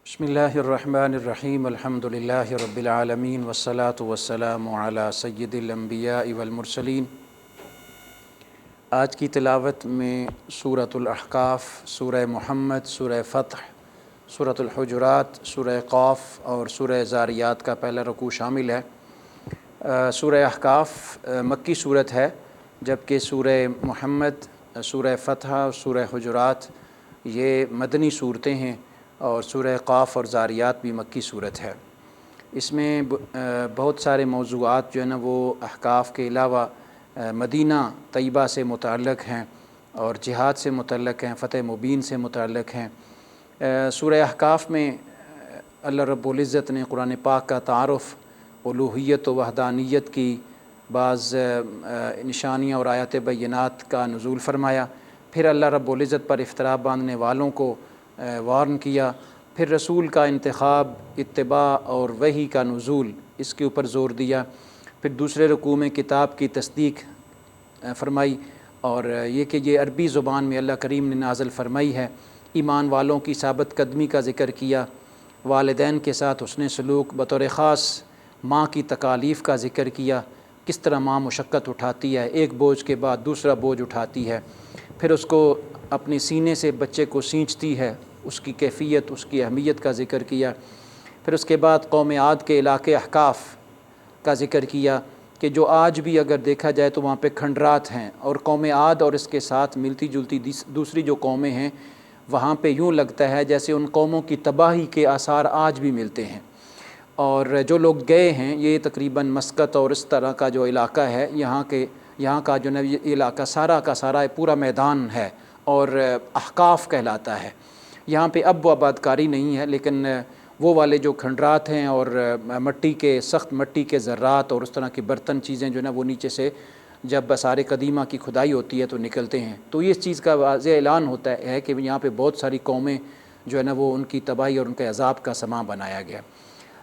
بسم اللہ الرحمن الرحیم الحمدللہ رب العالمین والصلاة والسلام علی سید الانبیاء والمرسلین۔ آج کی تلاوت میں سورۃ الاحقاف، سورہ محمد، سورہ فتح، سورۃ الحجرات، سورہ قاف اور سورہ زاریات کا پہلا رکوع شامل ہے۔ سورہ احقاف مکی صورت ہے، جبکہ سورہ محمد، سورہ فتح اور سورہ حجرات یہ مدنی صورتیں ہیں، اور سورہ قاف اور زاریات بھی مکی صورت ہے۔ اس میں بہت سارے موضوعات جو ہے نا وہ احقاف کے علاوہ مدینہ طیبہ سے متعلق ہیں اور جہاد سے متعلق ہیں، فتح مبین سے متعلق ہیں۔ سورہ احقاف میں اللہ رب العزت نے قرآن پاک کا تعارف، الوہیت و وحدانیت کی بعض نشانیاں اور آیات بینات کا نزول فرمایا، پھر اللہ رب العزت پر افطرا باندھنے والوں کو وارن کیا، پھر رسول کا انتخاب، اتباع اور وحی کا نزول، اس کے اوپر زور دیا، پھر دوسرے رکوع میں کتاب کی تصدیق فرمائی، اور یہ کہ یہ عربی زبان میں اللہ کریم نے نازل فرمائی ہے۔ ایمان والوں کی ثابت قدمی کا ذکر کیا، والدین کے ساتھ حسن سلوک، بطور خاص ماں کی تکالیف کا ذکر کیا، کس طرح ماں مشقت اٹھاتی ہے، ایک بوجھ کے بعد دوسرا بوجھ اٹھاتی ہے، پھر اس کو اپنے سینے سے بچے کو سینچتی ہے، اس کی کیفیت، اس کی اہمیت کا ذکر کیا۔ پھر اس کے بعد قوم عاد کے علاقے احقاف کا ذکر کیا کہ جو آج بھی اگر دیکھا جائے تو وہاں پہ کھنڈرات ہیں، اور قوم عاد اور اس کے ساتھ ملتی جلتی دوسری جو قومیں ہیں وہاں پہ یوں لگتا ہے جیسے ان قوموں کی تباہی کے آثار آج بھی ملتے ہیں۔ اور جو لوگ گئے ہیں، یہ تقریباً مسقط اور اس طرح کا جو علاقہ ہے، یہاں کا جو یہ علاقہ سارا کا سارا پورا میدان ہے اور احقاف کہلاتا ہے۔ یہاں پہ اب وہ آباد کاری نہیں ہے، لیکن وہ والے جو کھنڈرات ہیں اور مٹی کے سخت مٹی کے ذرات اور اس طرح کی برتن چیزیں جو ہے نا وہ نیچے سے جب آثار قدیمہ کی کھدائی ہوتی ہے تو نکلتے ہیں، تو یہ اس چیز کا واضح اعلان ہوتا ہے کہ یہاں پہ بہت ساری قومیں جو ہے نا وہ ان کی تباہی اور ان کے عذاب کا سامان بنایا گیا۔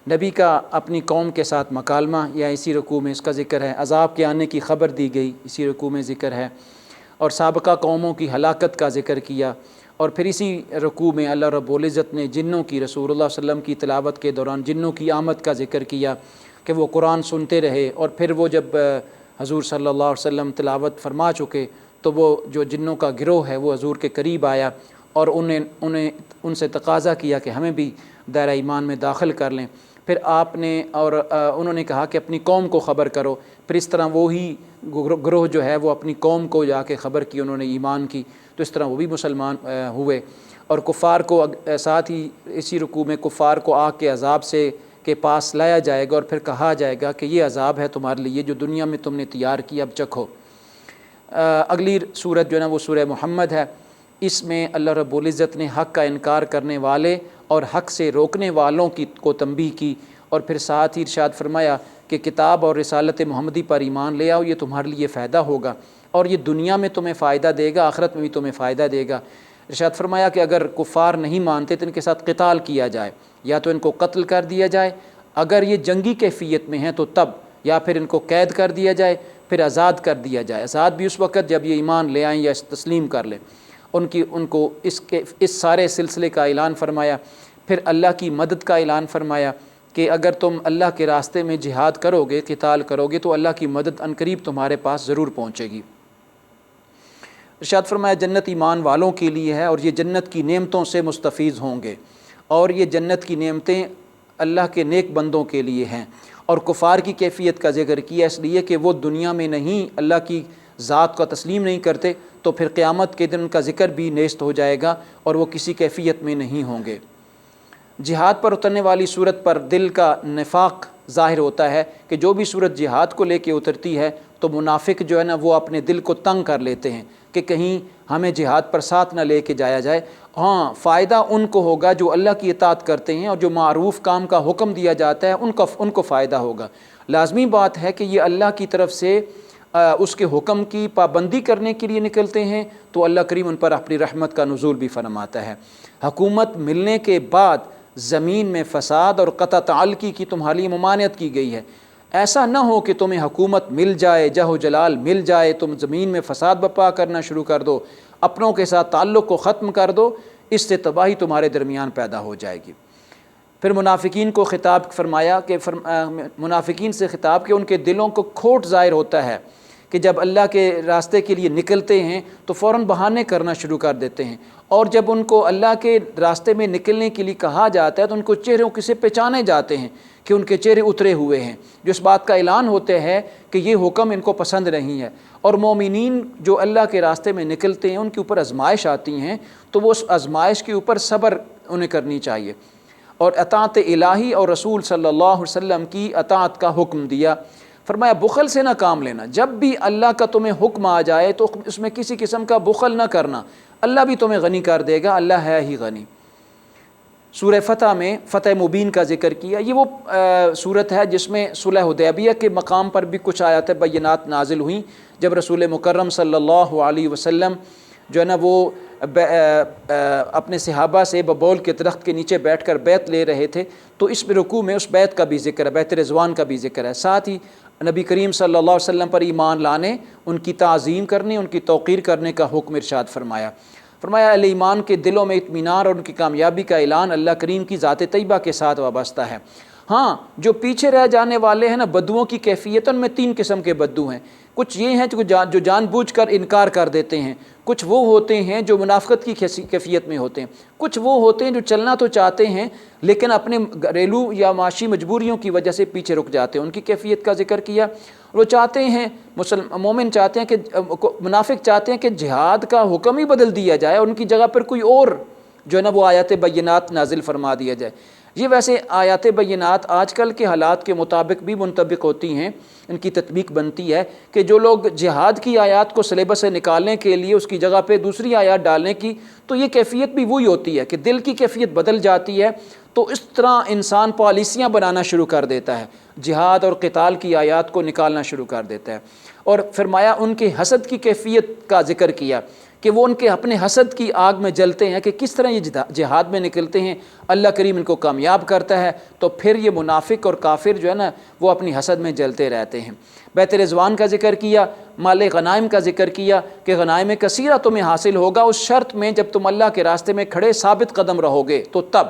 نبی کا اپنی قوم کے ساتھ مکالمہ یا اسی رکوع میں اس کا ذکر ہے، عذاب کے آنے کی خبر دی گئی، اسی رکوع میں ذکر ہے، اور سابقہ قوموں کی ہلاکت کا ذکر کیا۔ اور پھر اسی رکوع میں اللہ رب العزت نے جنوں کی، رسول اللہ صلی اللہ علیہ وسلم کی تلاوت کے دوران جنوں کی آمد کا ذکر کیا کہ وہ قرآن سنتے رہے، اور پھر وہ جب حضور صلی اللہ علیہ وسلم تلاوت فرما چکے تو وہ جو جنوں کا گروہ ہے وہ حضور کے قریب آیا اور ان سے تقاضا کیا کہ ہمیں بھی دائرہ ایمان میں داخل کر لیں۔ پھر آپ نے اور انہوں نے کہا کہ اپنی قوم کو خبر کرو، پھر اس طرح وہی گروہ جو ہے وہ اپنی قوم کو جا کے خبر کی، انہوں نے ایمان کی، تو اس طرح وہ بھی مسلمان ہوئے۔ اور کفار کو ساتھ ہی اسی رکوع میں کفار کو آگ کے عذاب سے کے پاس لایا جائے گا، اور پھر کہا جائے گا کہ یہ عذاب ہے تمہارے لیے جو دنیا میں تم نے تیار کیا، اب چکھو۔ اگلی سورت جو ہے نا وہ سورہ محمد ہے۔ اس میں اللہ رب العزت نے حق کا انکار کرنے والے اور حق سے روکنے والوں کو تنبیہ کی، اور پھر ساتھ ہی ارشاد فرمایا کہ کتاب اور رسالت محمدی پر ایمان لے آؤ، یہ تمہارے لیے فائدہ ہوگا، اور یہ دنیا میں تمہیں فائدہ دے گا، آخرت میں بھی تمہیں فائدہ دے گا۔ ارشاد فرمایا کہ اگر کفار نہیں مانتے تو ان کے ساتھ قتال کیا جائے، یا تو ان کو قتل کر دیا جائے، اگر یہ جنگی کیفیت میں ہیں تو تب، یا پھر ان کو قید کر دیا جائے، پھر آزاد کر دیا جائے۔ آزاد بھی اس وقت جب یہ ایمان لے آئیں یا تسلیم کر لیں۔ ان کو اس سارے سلسلے کا اعلان فرمایا۔ پھر اللہ کی مدد کا اعلان فرمایا کہ اگر تم اللہ کے راستے میں جہاد کرو گے، قتال کرو گے، تو اللہ کی مدد عنقریب تمہارے پاس ضرور پہنچے گی۔ ارشاد فرمایا جنت ایمان والوں کے لیے ہے، اور یہ جنت کی نعمتوں سے مستفیض ہوں گے، اور یہ جنت کی نعمتیں اللہ کے نیک بندوں کے لیے ہیں۔ اور کفار کی کیفیت کا ذکر کیا اس لیے کہ وہ دنیا میں نہیں اللہ کی ذات کا تسلیم نہیں کرتے، تو پھر قیامت کے دن ان کا ذکر بھی نیست ہو جائے گا اور وہ کسی کیفیت میں نہیں ہوں گے۔ جہاد پر اترنے والی صورت پر دل کا نفاق ظاہر ہوتا ہے کہ جو بھی صورت جہاد کو لے کے اترتی ہے تو منافق جو ہے نا وہ اپنے دل کو تنگ کر لیتے ہیں کہ کہیں ہمیں جہاد پر ساتھ نہ لے کے جایا جائے۔ ہاں، فائدہ ان کو ہوگا جو اللہ کی اطاعت کرتے ہیں، اور جو معروف کام کا حکم دیا جاتا ہے ان کو فائدہ ہوگا۔ لازمی بات ہے کہ یہ اللہ کی طرف سے اس کے حکم کی پابندی کرنے کے لیے نکلتے ہیں تو اللہ کریم ان پر اپنی رحمت کا نزول بھی فرماتا ہے۔ حکومت ملنے کے بعد زمین میں فساد اور قطع تعلقی کی تمہاری ممانعت کی گئی ہے۔ ایسا نہ ہو کہ تمہیں حکومت مل جائے، جاہ و جلال مل جائے، تم زمین میں فساد برپا کرنا شروع کر دو، اپنوں کے ساتھ تعلق کو ختم کر دو، اس سے تباہی تمہارے درمیان پیدا ہو جائے گی۔ پھر منافقین کو خطاب فرمایا کہ منافقین سے خطاب کہ ان کے دلوں کو کھوٹ ظاہر ہوتا ہے کہ جب اللہ کے راستے کے لیے نکلتے ہیں تو فوراً بہانے کرنا شروع کر دیتے ہیں، اور جب ان کو اللہ کے راستے میں نکلنے کے لیے کہا جاتا ہے تو ان کو چہروں سے پہچانے جاتے ہیں کہ ان کے چہرے اترے ہوئے ہیں، جو اس بات کا اعلان ہوتے ہیں کہ یہ حکم ان کو پسند نہیں ہے۔ اور مومنین جو اللہ کے راستے میں نکلتے ہیں ان کے اوپر آزمائش آتی ہیں تو وہ اس آزمائش کے اوپر صبر انہیں کرنی چاہیے، اور اطاعت الہی اور رسول صلی اللہ علیہ وسلم کی اطاعت کا حکم دیا۔ فرمایا بخل سے نہ کام لینا، جب بھی اللہ کا تمہیں حکم آ جائے تو اس میں کسی قسم کا بخل نہ کرنا، اللہ بھی تمہیں غنی کر دے گا، اللہ ہے ہی غنی۔ سورہ فتح میں فتح مبین کا ذکر کیا، یہ وہ صورت ہے جس میں صلح حدیبیہ کے مقام پر بھی کچھ آیات بینات نازل ہوئیں، جب رسول مکرم صلی اللہ علیہ وسلم جو ہے نا وہ اپنے صحابہ سے ببول کے درخت کے نیچے بیٹھ کر بیعت لے رہے تھے، تو اس رکوع میں اس بیعت کا بھی ذکر ہے، بیعت رضوان کا بھی ذکر ہے، ساتھ ہی نبی کریم صلی اللہ علیہ وسلم پر ایمان لانے، ان کی تعظیم کرنے، ان کی توقیر کرنے کا حکم ارشاد فرمایا۔ فرمایا اہل ایمان کے دلوں میں اطمینان اور ان کی کامیابی کا اعلان اللہ کریم کی ذات طیبہ کے ساتھ وابستہ ہے۔ ہاں جو پیچھے رہ جانے والے ہیں نا بدوؤں کی کیفیت، ان میں 3 قسم کے بدو ہیں۔ کچھ یہ ہیں جو جان بوجھ کر انکار کر دیتے ہیں، کچھ وہ ہوتے ہیں جو منافقت کی کیفیت میں ہوتے ہیں، کچھ وہ ہوتے ہیں جو چلنا تو چاہتے ہیں لیکن اپنے گھریلو یا معاشی مجبوریوں کی وجہ سے پیچھے رک جاتے ہیں، ان کی کیفیت کا ذکر کیا۔ وہ چاہتے ہیں مومن چاہتے ہیں کہ منافق چاہتے ہیں کہ جہاد کا حکم ہی بدل دیا جائے، ان کی جگہ پر کوئی اور جو ہے نا وہ آیات بینات نازل فرما دیا جائے۔ یہ ویسے آیات بینات آج کل کے حالات کے مطابق بھی منطبق ہوتی ہیں، ان کی تطبیق بنتی ہے کہ جو لوگ جہاد کی آیات کو سلیبس سے نکالنے کے لیے اس کی جگہ پہ دوسری آیات ڈالنے کی، تو یہ کیفیت بھی وہی ہوتی ہے کہ دل کی کیفیت بدل جاتی ہے، تو اس طرح انسان پالیسیاں بنانا شروع کر دیتا ہے، جہاد اور قتال کی آیات کو نکالنا شروع کر دیتا ہے۔ اور فرمایا ان کے حسد کی کیفیت کا ذکر کیا کہ وہ ان کے اپنے حسد کی آگ میں جلتے ہیں کہ کس طرح یہ جہاد میں نکلتے ہیں، اللہ کریم ان کو کامیاب کرتا ہے، تو پھر یہ منافق اور کافر جو ہے نا وہ اپنی حسد میں جلتے رہتے ہیں۔ بیعت رضوان کا ذکر کیا، مال غنائم کا ذکر کیا کہ غنائم کثیرہ تمہیں حاصل ہوگا اس شرط میں جب تم اللہ کے راستے میں کھڑے ثابت قدم رہو گے تو تب۔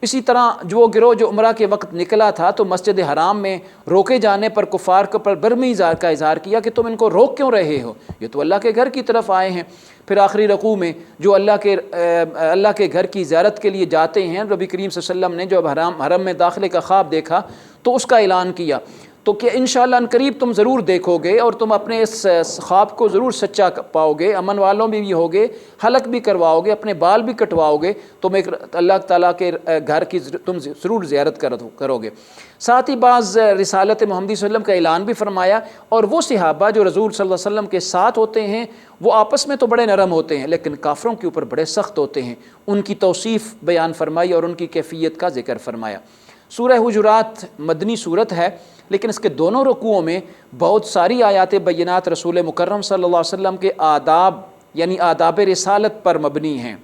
اسی طرح جو گروہ جو عمرہ کے وقت نکلا تھا تو مسجد حرام میں روکے جانے پر کفار کو پر برمی کا اظہار کیا کہ تم ان کو روک کیوں رہے ہو، یہ تو اللہ کے گھر کی طرف آئے ہیں۔ پھر آخری رکوع میں جو اللہ کے گھر کی زیارت کے لیے جاتے ہیں، نبی کریم صلی اللہ علیہ وسلم نے جو حرم میں داخلے کا خواب دیکھا تو اس کا اعلان کیا، تو کہ انشاءاللہ ان قریب تم ضرور دیکھو گے اور تم اپنے اس خواب کو ضرور سچا پاؤ گے، امن والوں بھی ہوگے، حلق بھی کرواؤ گے، اپنے بال بھی کٹواؤ گے، تم ایک اللہ تعالیٰ کے گھر کی تم ضرور زیارت کرو گے۔ ساتھ ہی بعض رسالت محمدی صلی اللہ علیہ وسلم کا اعلان بھی فرمایا، اور وہ صحابہ جو رسول صلی اللہ علیہ وسلم کے ساتھ ہوتے ہیں وہ آپس میں تو بڑے نرم ہوتے ہیں لیکن کافروں کے اوپر بڑے سخت ہوتے ہیں، ان کی توصیف بیان فرمائی اور ان کی کیفیت کا ذکر فرمایا۔ سورہ حجرات مدنی صورت ہے لیکن اس کے دونوں رکوعوں میں بہت ساری آیات بینات رسول مکرم صلی اللہ علیہ وسلم کے آداب یعنی آداب رسالت پر مبنی ہیں۔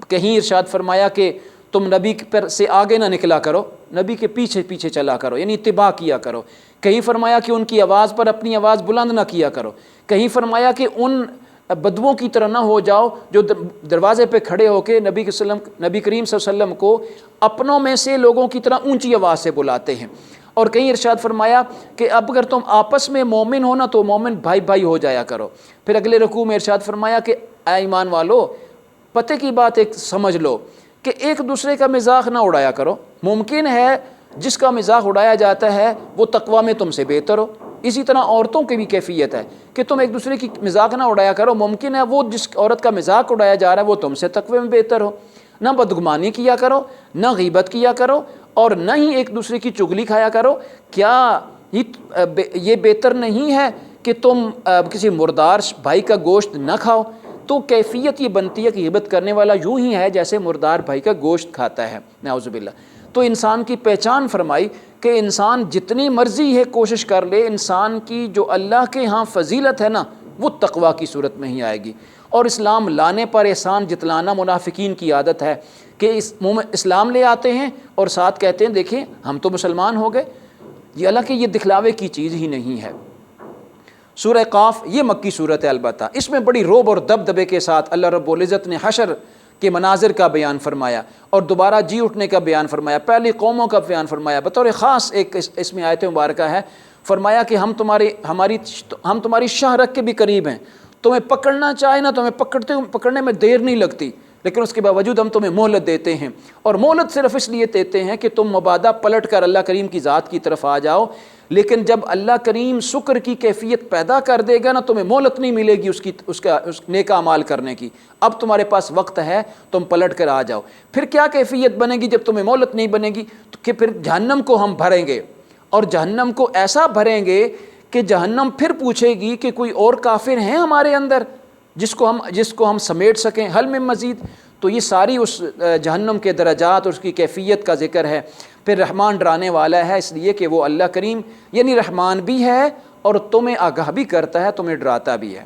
کہیں ارشاد فرمایا کہ تم نبی پر سے آگے نہ نکلا کرو، نبی کے پیچھے پیچھے چلا کرو، یعنی اتباع کیا کرو۔ کہیں فرمایا کہ ان کی آواز پر اپنی آواز بلند نہ کیا کرو۔ کہیں فرمایا کہ ان بدوؤں کی طرح نہ ہو جاؤ جو دروازے پہ کھڑے ہو کے نبی کریم صلی اللہ علیہ وسلم کو اپنوں میں سے لوگوں کی طرح اونچی آواز سے بلاتے ہیں۔ اور کہیں ارشاد فرمایا کہ اب اگر تم آپس میں مومن ہو نا تو مومن بھائی بھائی ہو جایا کرو۔ پھر اگلے رکوع میں ارشاد فرمایا کہ اے ایمان والو، پتہ کی بات ایک سمجھ لو کہ ایک دوسرے کا مذاق نہ اڑایا کرو۔ ممکن ہے جس کا مذاق اڑایا جاتا ہے وہ تقویٰ میں تم سے بہتر ہو، اسی طرح عورتوں کی بھی کیفیت ہے کہ تم ایک دوسرے کی مذاق نہ اڑایا کرو، ممکن ہے وہ جس عورت کا مذاق اڑایا جا رہا ہے وہ تم سے تقوی میں بہتر ہو۔ نہ بدگمانی کیا کرو، نہ غیبت کیا کرو، اور نہ ہی ایک دوسرے کی چغلی کھایا کرو۔ کیا یہ بہتر نہیں ہے کہ تم کسی مردار بھائی کا گوشت نہ کھاؤ؟ تو کیفیت یہ بنتی ہے کہ غیبت کرنے والا یوں ہی ہے جیسے مردار بھائی کا گوشت کھاتا ہے، نعوذ باللہ۔ تو انسان کی پہچان فرمائی کہ انسان جتنی مرضی ہے کوشش کر لے، انسان کی جو اللہ کے ہاں فضیلت ہے نا وہ تقویٰ کی صورت میں ہی آئے گی۔ اور اسلام لانے پر احسان جتلانا منافقین کی عادت ہے کہ اسلام لے آتے ہیں اور ساتھ کہتے ہیں دیکھیں ہم تو مسلمان ہو گئے، یہ حالانکہ یہ دکھلاوے کی چیز ہی نہیں ہے۔ سورہ قاف یہ مکی صورت ہے، البتہ اس میں بڑی روب اور دبدبے کے ساتھ اللہ رب العزت نے حشر کے مناظر کا بیان فرمایا اور دوبارہ جی اٹھنے کا بیان فرمایا، پہلی قوموں کا بیان فرمایا، بطور خاص ایک اس میں آیت مبارکہ ہے، فرمایا کہ ہم تمہاری شاہ رکھ کے بھی قریب ہیں، تمہیں پکڑنا چاہے نا تمہیں پکڑنے میں دیر نہیں لگتی، لیکن اس کے باوجود ہم تمہیں مہلت دیتے ہیں، اور مہلت صرف اس لیے دیتے ہیں کہ تم مبادہ پلٹ کر اللہ کریم کی ذات کی طرف آ جاؤ، لیکن جب اللہ کریم شکر کی کیفیت پیدا کر دے گا نا تمہیں مہلت نہیں ملے گی اس نیک اعمال کرنے کی، اب تمہارے پاس وقت ہے، تم پلٹ کر آ جاؤ۔ پھر کیا کیفیت بنے گی جب تمہیں مہلت نہیں بنے گی؟ تو کہ پھر جہنم کو ہم بھریں گے، اور جہنم کو ایسا بھریں گے کہ جہنم پھر پوچھے گی کہ کوئی اور کافر ہیں ہمارے اندر جس کو ہم سمیٹ سکیں، حل میں مزید۔ تو یہ ساری اس جہنم کے درجات اور اس کی کیفیت کا ذکر ہے۔ پھر رحمان ڈرانے والا ہے، اس لیے کہ وہ اللہ کریم یعنی رحمان بھی ہے اور تمہیں آگاہ بھی کرتا ہے، تمہیں ڈراتا بھی ہے۔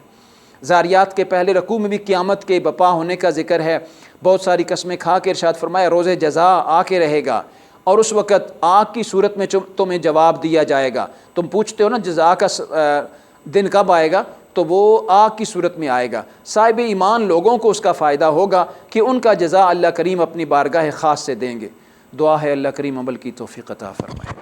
زاریات کے پہلے رکوع میں بھی قیامت کے بپا ہونے کا ذکر ہے، بہت ساری قسمیں کھا کے ارشاد فرمایا روز جزا آ کے رہے گا، اور اس وقت آگ کی صورت میں تمہیں جواب دیا جائے گا۔ تم پوچھتے ہو نا جزا کا دن کب آئے گا، تو وہ آگ کی صورت میں آئے گا۔ صاحب ایمان لوگوں کو اس کا فائدہ ہوگا کہ ان کا جزا اللہ کریم اپنی بارگاہ خاص سے دیں گے۔ دعا ہے اللہ کریم عمل کی توفیق عطا فرمائے۔